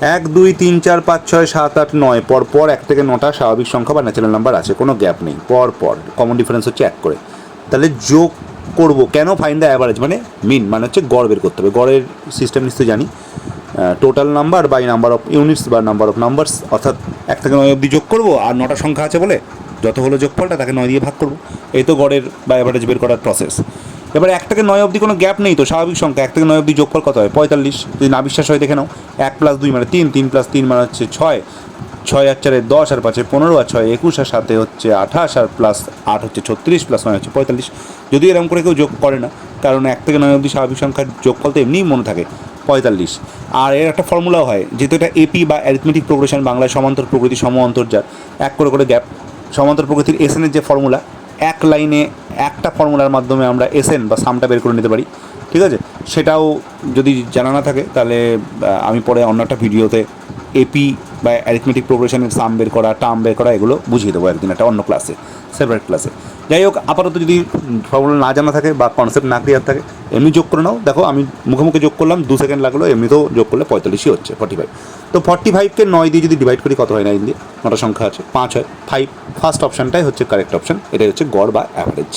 1 2 3 4 5 6 7 8 9 পরপর 1 থেকে 9টা স্বাভাবিক সংখ্যা বা ন্যাচারাল নাম্বার আছে, কোনো গ্যাপ নেই, পরপর কমন ডিফারেন্স হচ্ছে 1 করে। তাহলে যোগ করব কেন? ফাইন্ড দ্য অ্যাভারেজ মানে মিন, মানে হচ্ছে গড় বের করতে হবে। গড়ের সিস্টেম নিশ্চয়ই জানি, total number by number of units বা নাম্বার অফ নাম্বারস, অর্থাৎ 1 থেকে 9 অবধি যোগ করবো, আর 9টা সংখ্যা আছে বলে যত হলো যোগফলটা তাকে 9 দিয়ে ভাগ করবো। এই তো গড়ের বা অ্যাভারেজ বের করার প্রসেস। এবার 1 থেকে 9 অবধি কোনো গ্যাপ নেই তো, স্বাভাবিক সংখ্যা 1 থেকে 9 অবধি যোগফল কত হয়? 45। যদি না বিশ্বাস হয় দেখে নাও, 1 + 2 মানে 3, 3 + 3 মানে হচ্ছে 6, 6 আর 4 10, আর 5 15, আর 6 21, আর 7 হচ্ছে 28, আর প্লাস 8 হচ্ছে 36, প্লাস 9 হচ্ছে 45। যদি এরকম করে কেউ যোগ করে না, কারণ 1 থেকে 9 অবধি স্বাভাবিক সংখ্যার যোগফল তো এমনিই মনে থাকে 45। আর এর একটা ফর্মুলাও হয়, যেহেতু এটা এপি বা অ্যারিথমেটিক প্রোগ্রেশন, বাংলায় সমান্তর প্রকৃতি, সম অন্তর্জাল, 1 করে গ্যাপ। সমান্তর প্রকৃতির এসএনের যে ফর্মুলা, এক লাইনে একটা ফর্মুলার মাধ্যমে আমরা এসএন বা সামটা বের করে নিতে পারি, ঠিক আছে? সেটাও যদি জানা না থাকে তাহলে আমি পরে অন্য একটা ভিডিওতে এপি বা অ্যারিথমেটিক প্রোগ্রেশনের সাম বের করা, টার্ম বের করা, এগুলো বুঝিয়ে দেবো একদিন একটা অন্য ক্লাসে, সেপারেট ক্লাসে। যাই হোক, আপাতত যদি ফর্মুলা না জানা থাকে বা কনসেপ্ট না ক্লিয়ার থাকে, এমনি যোগ করে নাও। দেখো আমি মুখে মুখে যোগ করলাম, 2 সেকেন্ড লাগলো, এমনিতেও যোগ করলে 45ই হচ্ছে, 45। তো 45কে 9 দিয়ে যদি ডিভাইড করি কত হয়? 9 দিয়ে, 9টা সংখ্যা আছে, 5 হয়, 5। ফার্স্ট অপশানটাই হচ্ছে কারেক্ট অপশান, এটাই হচ্ছে গড় বা অ্যাভারেজ।